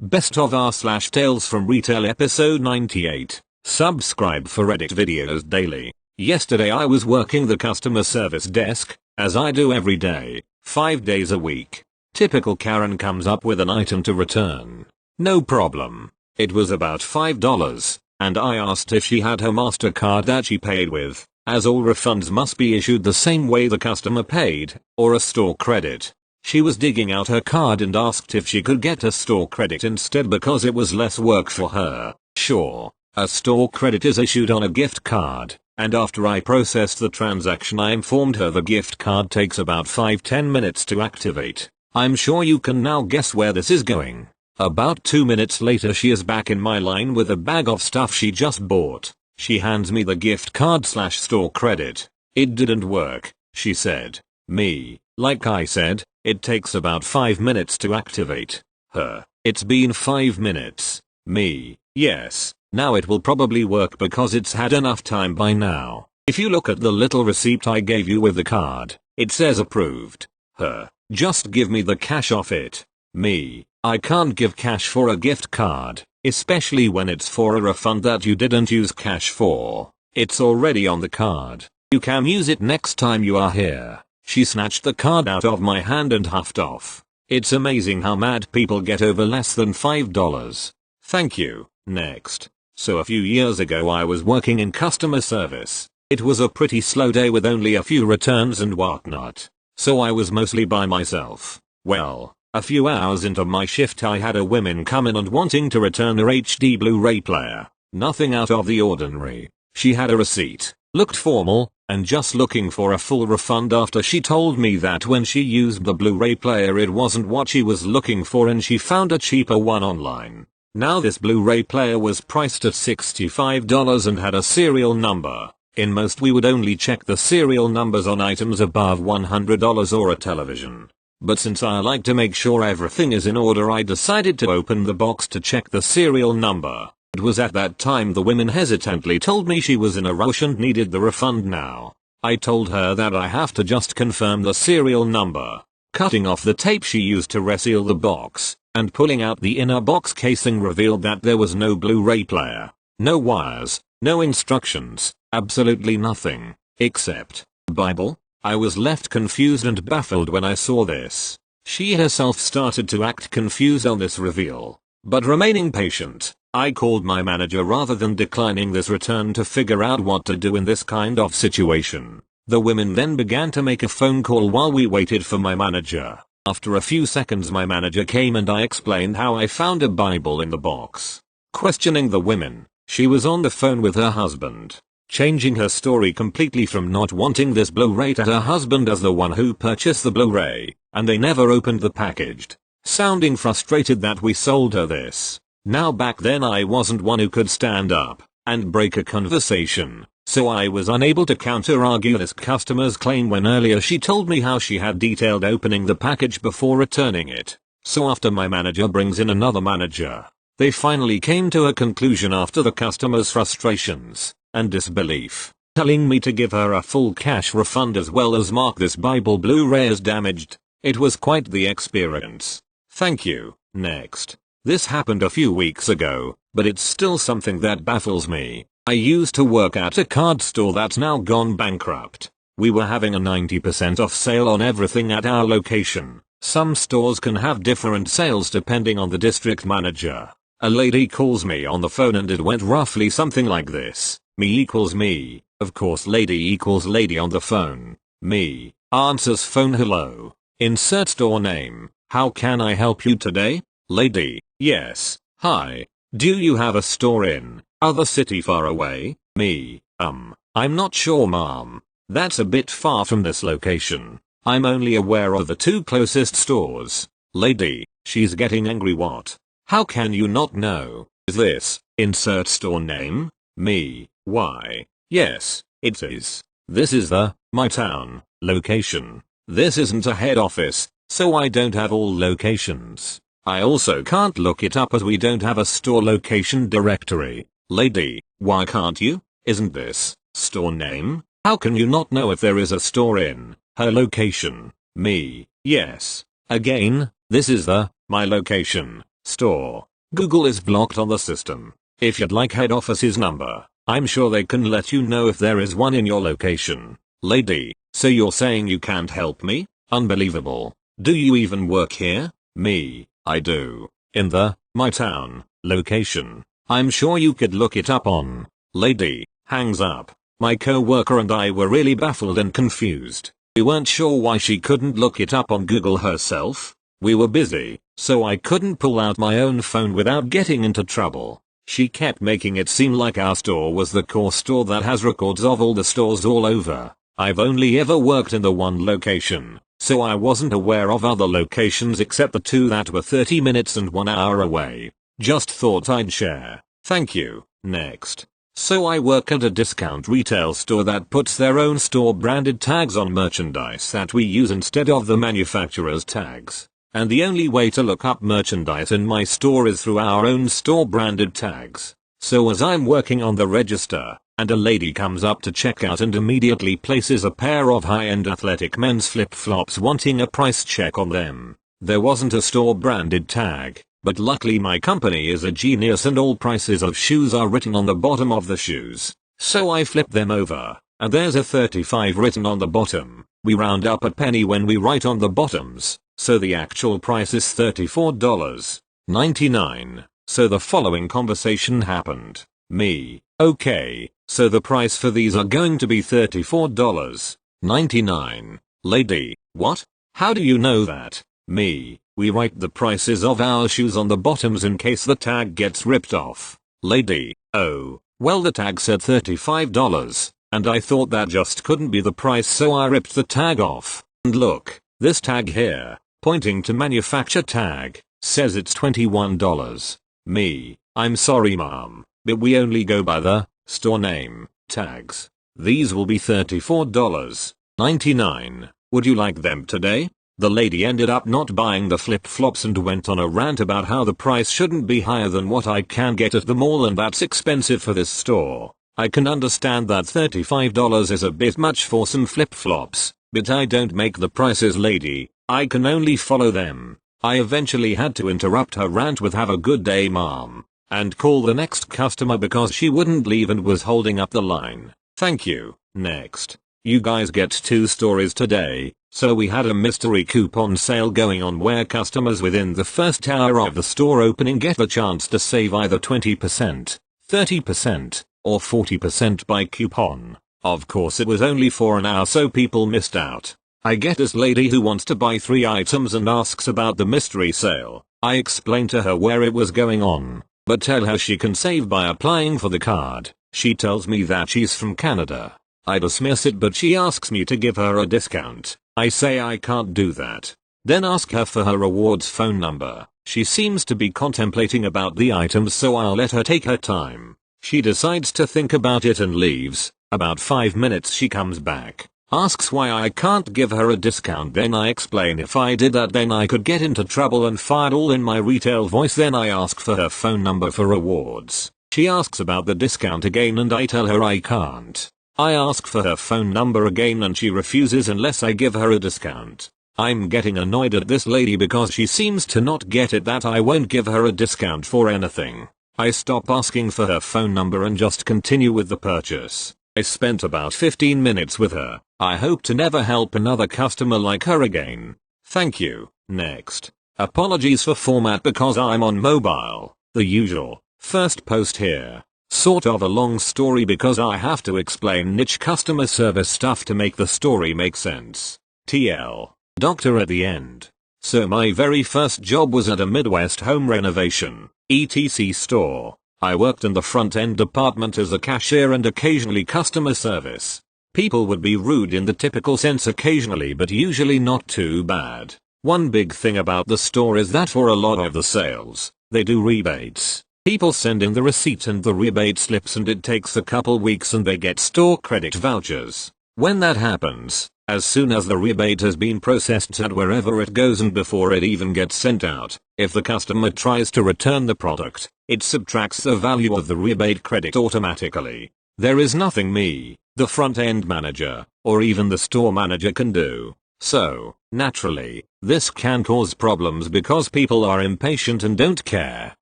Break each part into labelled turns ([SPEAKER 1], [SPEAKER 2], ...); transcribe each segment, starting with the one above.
[SPEAKER 1] Best of r/ Tales from Retail episode 98. Subscribe for edit videos daily. Yesterday I was working the customer service desk, as I do every day, 5 days a week. Typical Karen comes up with an item to return. No problem. It was about $5, and I asked if she had her MasterCard that she paid with, as all refunds must be issued the same way the customer paid, or a store credit. She was digging out her card and asked if she could get a store credit instead because it was less work for her. Sure, a store credit is issued on a gift card, and after I processed the transaction I informed her the gift card takes about 5-10 minutes to activate. I'm sure you can now guess where this is going. About 2 minutes later she is back in my line with a bag of stuff she just bought. She hands me the gift card/store credit. It didn't work, she said. Me, like I said, it takes about 5 minutes to activate. Her, it's been 5 minutes. Me, yes, now it will probably work because it's had enough time by now. If you look at the little receipt I gave you with the card, it says approved. Her, just give me the cash off it. Me, I can't give cash for a gift card, especially when it's for a refund that you didn't use cash for. It's already on the card. You can use it next time you are here. She snatched the card out of my hand and huffed off. It's amazing how mad people get over less than $5. Thank you. Next. So a few years ago I was working in customer service. It was a pretty slow day with only a few returns and whatnot. So I was mostly by myself. Well, a few hours into my shift I had a woman come in and wanting to return her HD Blu-ray player. Nothing out of the ordinary. She had a receipt, looked formal, and just looking for a full refund after she told me that when she used the Blu-ray player it wasn't what she was looking for and she found a cheaper one online. Now this Blu-ray player was priced at $65 and had a serial number. In most we would only check the serial numbers on items above $100 or a television. But since I like to make sure everything is in order I decided to open the box to check the serial number. It was at that time the woman hesitantly told me she was in a rush and needed the refund now. I told her that I have to just confirm the serial number. Cutting off the tape she used to reseal the box, and pulling out the inner box casing revealed that there was no Blu-ray player, no wires, no instructions, absolutely nothing, except Bible. I was left confused and baffled when I saw this. She herself started to act confused on this reveal, but remaining patient, I called my manager rather than declining this return to figure out what to do in this kind of situation. The women then began to make a phone call while we waited for my manager. After a few seconds my manager came and I explained how I found a Bible in the box. Questioning the women, she was on the phone with her husband, changing her story completely from not wanting this Blu-ray to her husband as the one who purchased the Blu-ray, and they never opened the package. Sounding frustrated that we sold her this. Now back then I wasn't one who could stand up and break a conversation, so I was unable to counter-argue this customer's claim when earlier she told me how she had detailed opening the package before returning it. So after my manager brings in another manager, they finally came to a conclusion after the customer's frustrations and disbelief, telling me to give her a full cash refund as well as mark this Bible Blu-ray as damaged. It was quite the experience. Thank you. Next. This happened a few weeks ago, but it's still something that baffles me. I used to work at a card store that's now gone bankrupt. We were having a 90% off sale on everything at our location. Some stores can have different sales depending on the district manager. A lady calls me on the phone and it went roughly something like this. Me equals me, of course lady equals lady on the phone. Me, answers phone hello. Insert store name. How can I help you today? Lady, yes, hi. Do you have a store in other city far away? Me, I'm not sure ma'am. That's a bit far from this location. I'm only aware of the 2 closest stores. Lady, she's getting angry what? How can you not know? Is this, insert store name? Me, why? Yes, it is. This is my town, location. This isn't a head office, so I don't have all locations. I also can't look it up as we don't have a store location directory. Lady, why can't you? Isn't this store name? How can you not know if there is a store in her location? Me, yes. Again, this is my location. Store. Google is blocked on the system. If you'd like head office's number, I'm sure they can let you know if there is one in your location. Lady, so you're saying you can't help me? Unbelievable. Do you even work here? Me, I do. In my town, location. I'm sure you could look it up on. Lady, hangs up. My co-worker and I were really baffled and confused. We weren't sure why she couldn't look it up on Google herself. We were busy, so I couldn't pull out my own phone without getting into trouble. She kept making it seem like our store was the core store that has records of all the stores all over. I've only ever worked in the one location, so I wasn't aware of other locations except the two that were 30 minutes and 1 hour away. Just thought I'd share. Thank you. Next. So I work at a discount retail store that puts their own store branded tags on merchandise that we use instead of the manufacturer's tags. And the only way to look up merchandise in my store is through our own store branded tags. So as I'm working on the register, and a lady comes up to check out and immediately places a pair of high-end athletic men's flip-flops wanting a price check on them. There wasn't a store branded tag, but luckily my company is a genius and all prices of shoes are written on the bottom of the shoes. So I flip them over, and there's a 35 written on the bottom. We round up a penny when we write on the bottoms. So the actual price is $34.99. So the following conversation happened. Me, okay, so the price for these are going to be $34.99. Lady, what? How do you know that? Me, we write the prices of our shoes on the bottoms in case the tag gets ripped off. Lady, oh, well the tag said $35, and I thought that just couldn't be the price so I ripped the tag off. And look, this tag here, pointing to manufacturer tag, says it's $21. Me, I'm sorry mom, but we only go by the store name tags. These will be $34.99. Would you like them today? The lady ended up not buying the flip-flops and went on a rant about how the price shouldn't be higher than what I can get at the mall and that's expensive for this store. I can understand that $35 is a bit much for some flip-flops, but I don't make the prices, lady. I can only follow them. I eventually had to interrupt her rant with "Have a good day, mom," and call the next customer because she wouldn't leave and was holding up the line. Thank you. Next. You guys get 2 stories today, so we had a mystery coupon sale going on where customers within the first hour of the store opening get the chance to save either 20%, 30%, or 40% by coupon. Of course it was only for an hour so people missed out. I get this lady who wants to buy 3 items and asks about the mystery sale. I explain to her where it was going on, but tell her she can save by applying for the card. She tells me that she's from Canada. I dismiss it but she asks me to give her a discount. I say I can't do that. Then ask her for her rewards phone number. She seems to be contemplating about the items so I'll let her take her time. She decides to think about it and leaves. About 5 minutes she comes back. Asks why I can't give her a discount, then I explain if I did that then I could get into trouble and fired, all in my retail voice. Then I ask for her phone number for rewards. She asks about the discount again and I tell her I can't. I ask for her phone number again and she refuses unless I give her a discount. I'm getting annoyed at this lady because she seems to not get it that I won't give her a discount for anything. I stop asking for her phone number and just continue with the purchase. I spent about 15 minutes with her. I hope to never help another customer like her again. Thank you. Next. Apologies for format because I'm on mobile. The usual. First post here. Sort of a long story because I have to explain niche customer service stuff to make the story make sense. TL. Doctor at the end. So my very first job was at a Midwest home renovation, etc. store. I worked in the front end department as a cashier and occasionally customer service. People would be rude in the typical sense occasionally but usually not too bad. One big thing about the store is that for a lot of the sales, they do rebates. People send in the receipt and the rebate slips and it takes a couple weeks and they get store credit vouchers. When that happens, as soon as the rebate has been processed at wherever it goes and before it even gets sent out, if the customer tries to return the product, it subtracts the value of the rebate credit automatically. There is nothing me, the front-end manager, or even the store manager can do. So, Naturally, this can cause problems because people are impatient and don't care.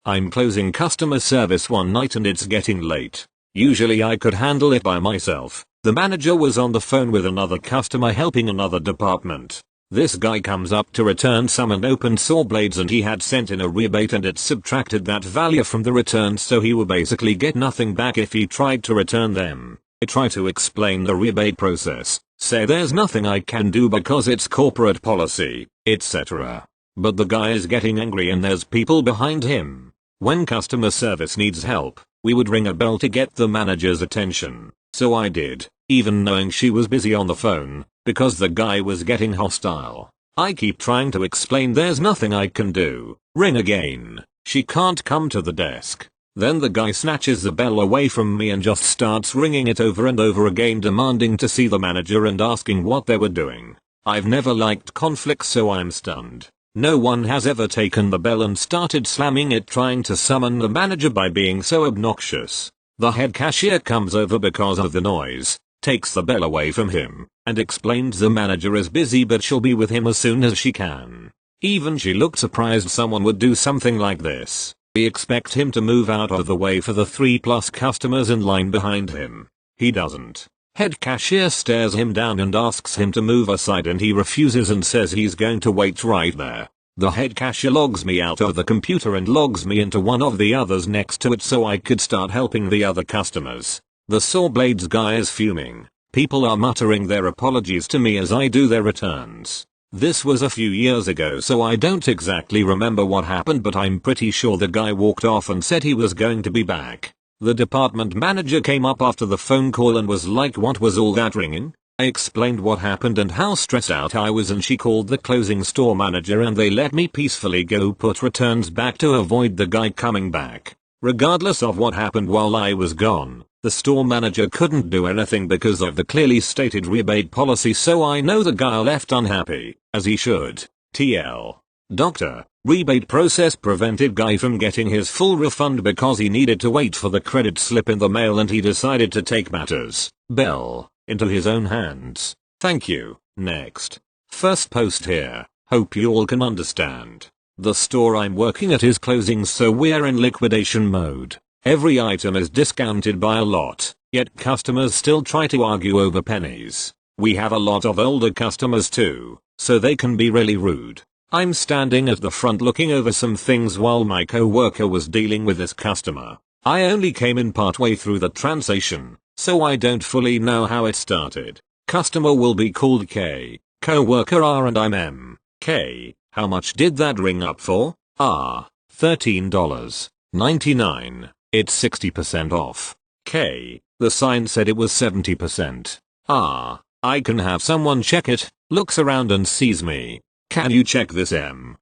[SPEAKER 1] I'm closing customer service one night and it's getting late. Usually I could handle it by myself. The manager was on the phone with another customer helping another department. This guy comes up to return some unopened saw blades and he had sent in a rebate and it subtracted that value from the return, so he would basically get nothing back if he tried to return them. I try to explain the rebate process, say there's nothing I can do because it's corporate policy, etc. But the guy is getting angry and there's people behind him. When customer service needs help, we would ring a bell to get the manager's attention. So I did, even knowing she was busy on the phone, because the guy was getting hostile. I keep trying to explain there's nothing I can do. Ring again. She can't come to the desk. Then the guy snatches the bell away from me and just starts ringing it over and over again, demanding to see the manager and asking what they were doing. I've never liked conflict, so I'm stunned. No one has ever taken the bell and started slamming it trying to summon the manager by being so obnoxious. The head cashier comes over because of the noise, takes the bell away from him, and explains the manager is busy but she'll be with him as soon as she can. Even she looked surprised someone would do something like this. We expect him to move out of the way for the 3+ customers in line behind him. He doesn't. Head cashier stares him down and asks him to move aside and he refuses and says he's going to wait right there. The head cashier logs me out of the computer and logs me into one of the others next to it so I could start helping the other customers. The saw blades guy is fuming. People are muttering their apologies to me as I do their returns. This was a few years ago, so I don't exactly remember what happened, but I'm pretty sure the guy walked off and said he was going to be back. The department manager came up after the phone call and was like, "What was all that ringing?" I explained what happened and how stressed out I was, and she called the closing store manager and they let me peacefully go put returns back to avoid the guy coming back. Regardless of what happened while I was gone, the store manager couldn't do anything because of the clearly stated rebate policy, so I know the guy left unhappy, as he should. TL. Doctor, rebate process prevented guy from getting his full refund because he needed to wait for the credit slip in the mail and he decided to take matters, Bell, into his own hands. Thank you. Next. First post here. Hope you all can understand. The store I'm working at is closing, so we're in liquidation mode. Every item is discounted by a lot, yet customers still try to argue over pennies. We have a lot of older customers too, so they can be really rude. I'm standing at the front looking over some things while my co-worker was dealing with this customer. I only came in partway through the transaction, so I don't fully know how it started. Customer will be called K, co-worker R, and I'm M. K, how much did that ring up for? R, $13.99. It's 60% off. K, the sign said it was 70%. R, I can have someone check it. Looks around and sees me. Can you check this? M,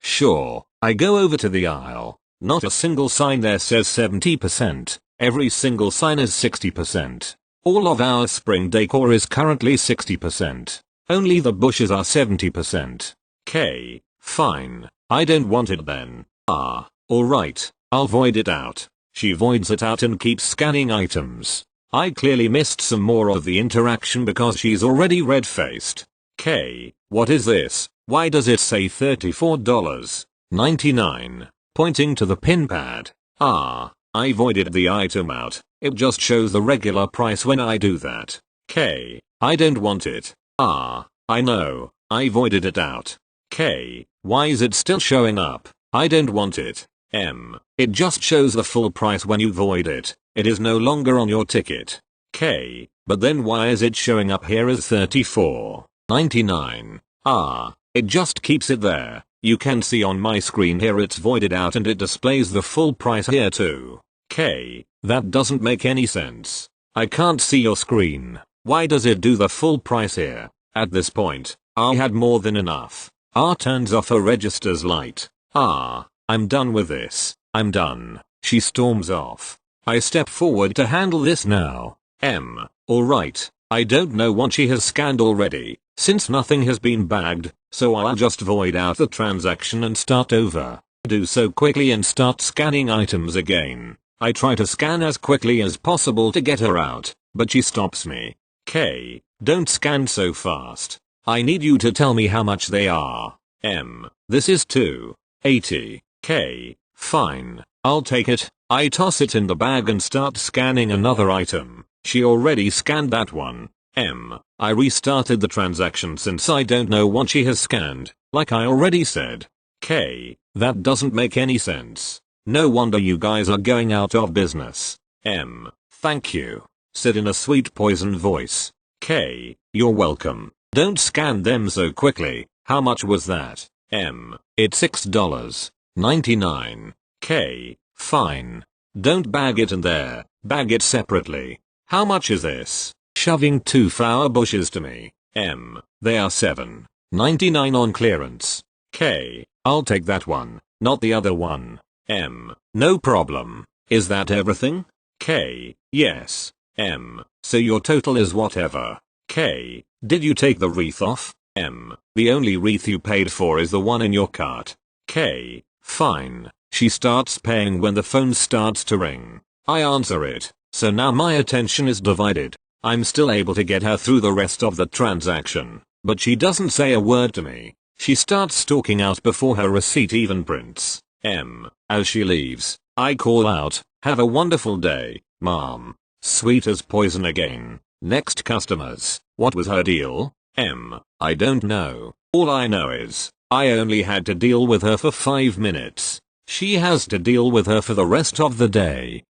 [SPEAKER 1] sure. I go over to the aisle. Not a single sign there says 70%. Every single sign is 60%. All of our spring decor is currently 60%. Only the bushes are 70%. K, fine. I don't want it then. R, alright. I'll void it out. She voids it out and keeps scanning items. I clearly missed some more of the interaction because she's already red-faced. K, what is this? Why does it say $34.99? Pointing to the pin pad. R, I voided the item out. It just shows the regular price when I do that. K, I don't want it. R, I know. I voided it out. K, why is it still showing up? I don't want it. M, it just shows the full price when you void it. It is no longer on your ticket. K, but then why is it showing up here as $34.99? R, it just keeps it there. You can see on my screen here it's voided out and it displays the full price here too. K, that doesn't make any sense. I can't see your screen. Why does it do the full price here? At this point, R had more than enough. R turns off her register's light. R, I'm done with this. I'm done. She storms off. I step forward to handle this now. M, alright. I don't know what she has scanned already, since nothing has been bagged, so I'll just void out the transaction and start over. Do so quickly and start scanning items again. I try to scan as quickly as possible to get her out, but she stops me. K, don't scan so fast. I need you to tell me how much they are. M. This is 280. K. Fine. I'll take it. I toss it in the bag and start scanning another item. She already scanned that one. M. I restarted the transaction since I don't know what she has scanned, like I already said. K. That doesn't make any sense. No wonder you guys are going out of business. M. Thank you. Said in a sweet poison voice. K. You're welcome. Don't scan them so quickly. How much was that? M. It's $6.99. K. Fine. Don't bag it in there. Bag it separately. How much is this? Shoving 2 flower bushes to me. M. They are $7.99 on clearance. K. I'll take that one, not the other one. M. No problem. Is that everything? K. Yes. M. So your total is whatever. K. Did you take the wreath off? M. The only wreath you paid for is the one in your cart. K. Fine. She starts paying when the phone starts to ring. I answer it, so now my attention is divided. I'm still able to get her through the rest of the transaction, but she doesn't say a word to me. She starts stalking out before her receipt even prints. M. As she leaves, I call out, "Have a wonderful day, mom." Sweet as poison again. Next customers. What was her deal? M. I don't know. All I know is, I only had to deal with her for 5 minutes. She has to deal with her for the rest of the day.